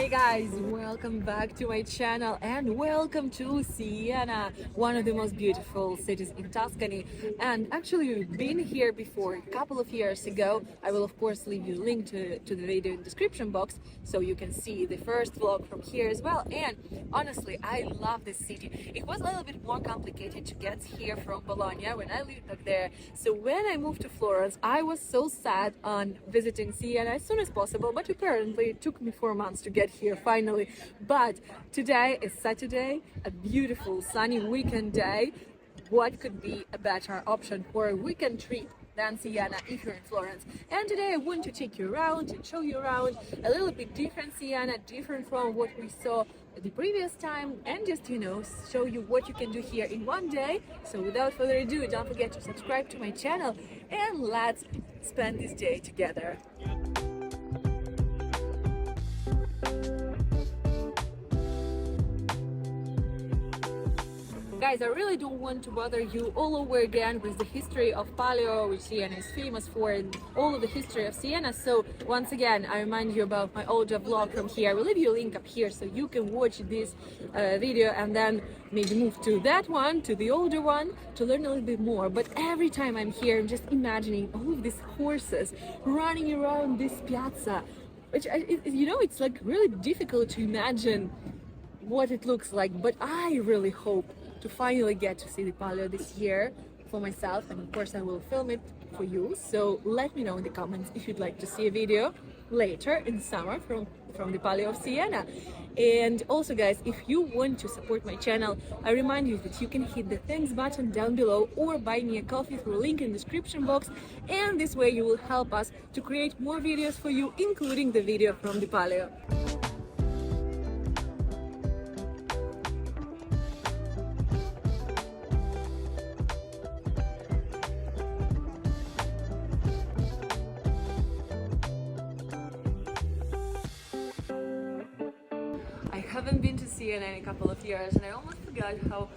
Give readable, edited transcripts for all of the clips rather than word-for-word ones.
Hey guys, welcome back to my channel and welcome to Siena, one of the most beautiful cities in Tuscany. And actually we've been here before a couple of years ago. I will of course leave you a link to the video in the description box so you can see the first vlog from here as well. And honestly, I love this city. It was a little bit more complicated to get here from Bologna when I lived up there. So when I moved to Florence, I was so sad on visiting Siena as soon as possible, but apparently it took me 4 months to get here finally. But today is Saturday, a beautiful sunny weekend day. What could be a better option for a weekend trip than Siena if you're in Florence? And today I want to take you around and show you around a little bit different Siena, different from what we saw the previous time, and just show you what you can do here in one day. So without further ado, don't forget to subscribe to my channel and let's spend this day together. Guys, I really don't want to bother you all over again with the history of Palio, which Siena is famous for, and all of the history of Siena. So once again, I remind you about my older vlog from here. I will leave you a link up here so you can watch this video and then maybe move to that one, to the older one, to learn a little bit more. But every time I'm here, I'm just imagining all of these horses running around this piazza, which, it's like really difficult to imagine what it looks like. But I really hope to finally get to see the Palio this year for myself, and of course I will film it for you. So let me know in the comments if you'd like to see a video later in summer from the Palio of Siena. And also guys, if you want to support my channel, I remind you that you can hit the thanks button down below or buy me a coffee through a link in the description box, and this way you will help us to create more videos for you, including the video from the Palio. I haven't been to Siena in a couple of years and I almost forgot how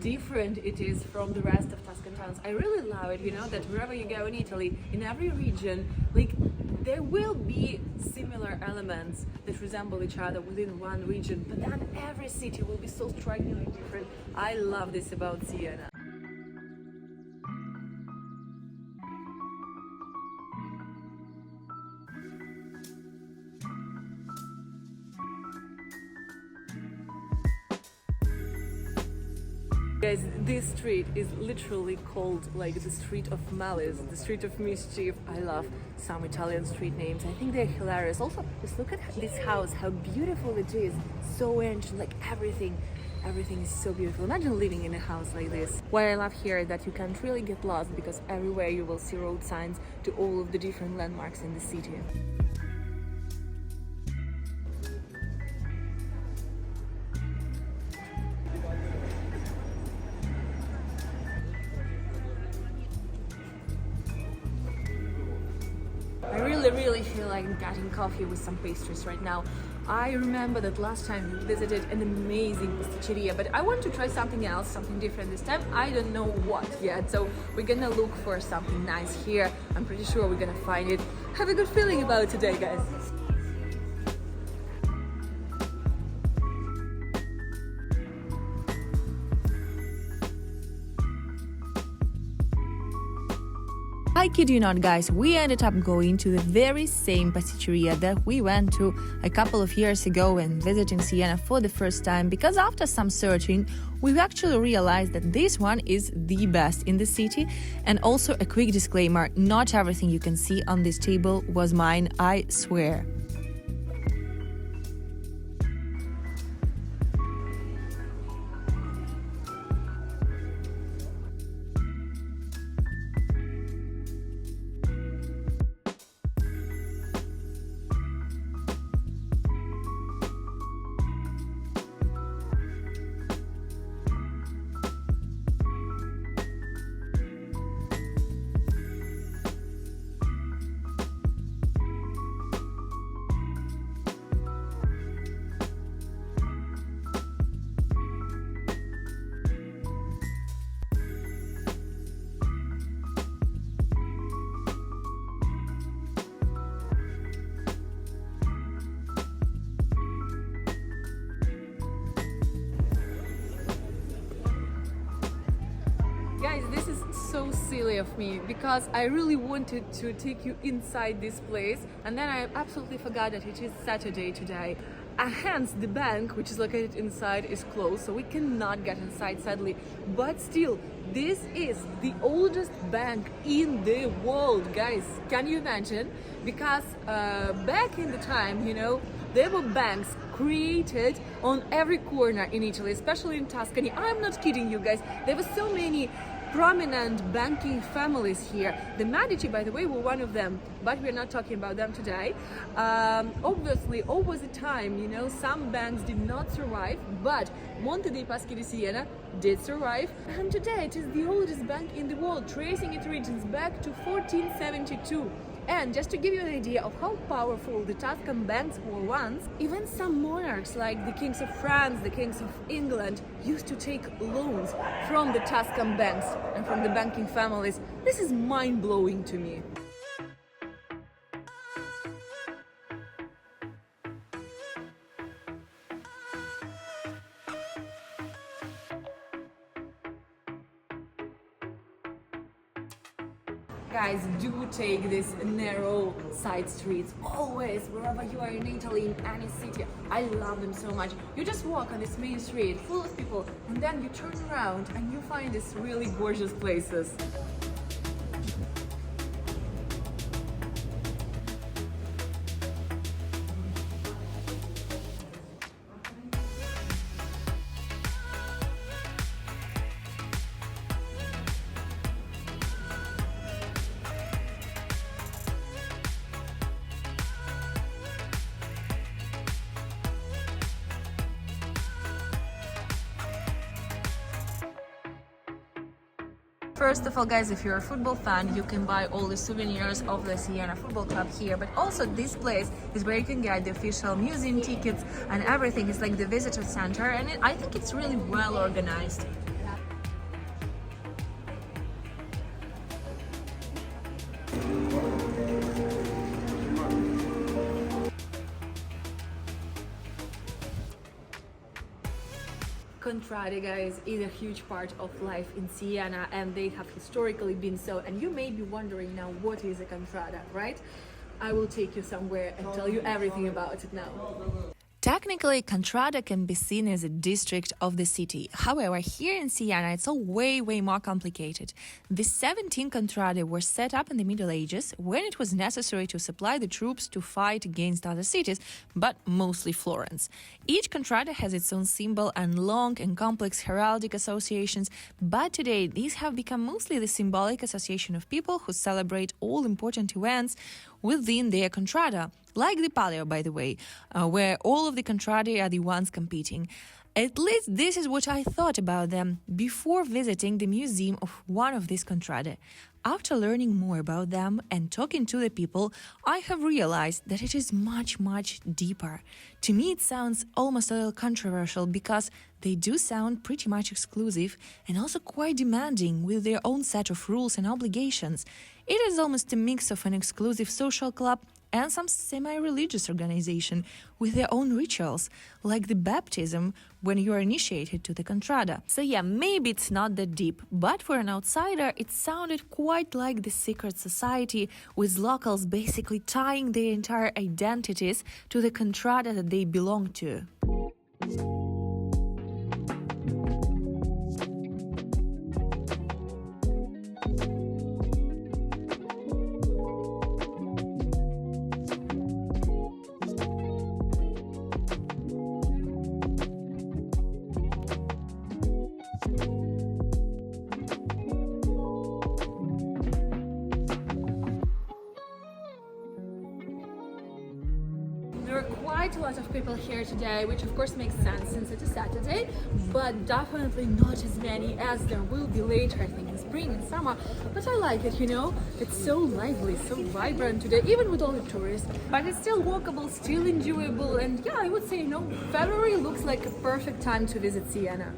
different it is from the rest of Tuscan towns. I really love it, that wherever you go in Italy, in every region, there will be similar elements that resemble each other within one region, but then every city will be so strikingly different. I love this about Siena. Guys, this street is literally called the street of malice, the street of mischief. I love some Italian street names. I think they're hilarious. Also, just look at this house, how beautiful it is. So ancient, everything is so beautiful. Imagine living in a house like this. What I love here is that you can't really get lost because everywhere you will see road signs to all of the different landmarks in the city. I really feel like getting coffee with some pastries right now. I remember that last time we visited an amazing pasticceria, but I want to try something else, something different this time. I don't know what yet, so we're gonna look for something nice here. I'm pretty sure we're gonna find it. Have a good feeling about it today, guys. I kid you not, guys, we ended up going to the very same pasticceria that we went to a couple of years ago and visiting Siena for the first time, because after some searching, we've actually realized that this one is the best in the city. And also a quick disclaimer, not everything you can see on this table was mine, I swear. silly of me because I really wanted to take you inside this place, and then I absolutely forgot that it is Saturday today. Hence the bank, which is located inside, is closed, so we cannot get inside, sadly. But still, this is the oldest bank in the world, guys. Can you imagine? Because back in the time, there were banks created on every corner in Italy, especially in Tuscany. I'm not kidding you guys. There were so many prominent banking families here. The Medici, by the way, were one of them, but we're not talking about them today. Obviously, over the time, some banks did not survive, but Monte dei Paschi di Siena did survive, and today it is the oldest bank in the world, tracing its origins back to 1472. And just to give you an idea of how powerful the Tuscan banks were once, even some monarchs like the kings of France, the kings of England, used to take loans from the Tuscan banks and from the banking families. This is mind-blowing to me. Guys, do take these narrow side streets always, wherever you are in Italy, in any city. I love them so much. You just walk on this main street full of people, and then you turn around and you find these really gorgeous places. First of all, guys, if you're a football fan, you can buy all the souvenirs of the Siena football club here, but also this place is where you can get the official museum tickets and everything. Is like the visitor center, and I think it's really well organized. Contrada, guys, is a huge part of life in Siena, and they have historically been so. And you may be wondering now, what is a Contrada, right? I will take you somewhere and tell you everything about it now. Technically, Contrada can be seen as a district of the city. However, here in Siena, it's all way more complicated. The 17 Contrade were set up in the Middle Ages when it was necessary to supply the troops to fight against other cities, but mostly Florence. Each Contrada has its own symbol and long and complex heraldic associations, but today these have become mostly the symbolic association of people who celebrate all important events within their Contrada, like the Palio, by the way, where all of the Contrade are the ones competing. At least this is what I thought about them before visiting the museum of one of these Contrade. After learning more about them and talking to the people, I have realized that it is much deeper. To me, it sounds almost a little controversial because they do sound pretty much exclusive and also quite demanding with their own set of rules and obligations. It is almost a mix of an exclusive social club and some semi-religious organization with their own rituals, like the baptism when you are initiated to the Contrada. So yeah, maybe it's not that deep, but for an outsider, it sounded quite like the secret society, with locals basically tying their entire identities to the Contrada that they belong to. There are quite a lot of people here today, which of course makes sense since it is Saturday, but definitely not as many as there will be later, I think in spring and summer. But I like it, it's so lively, so vibrant today, even with all the tourists, but it's still walkable, still enjoyable, and yeah, I would say, February looks like a perfect time to visit Siena.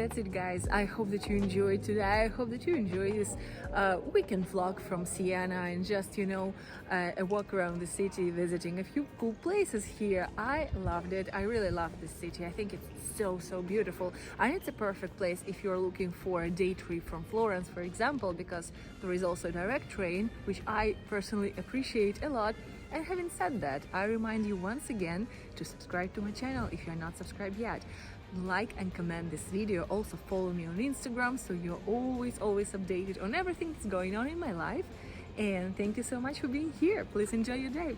that's it, guys. I hope that you enjoyed today. I hope that you enjoy this weekend vlog from Siena and just, a walk around the city, visiting a few cool places here. I loved it. I really love this city. I think it's so beautiful, and it's a perfect place if you're looking for a day trip from Florence, for example, because there is also a direct train, which I personally appreciate a lot. And having said that, I remind you once again to subscribe to my channel if you're not subscribed yet. Like and comment this video. Also follow me on Instagram so you're always updated on everything that's going on in my life. And thank you so much for being here. Please enjoy your day.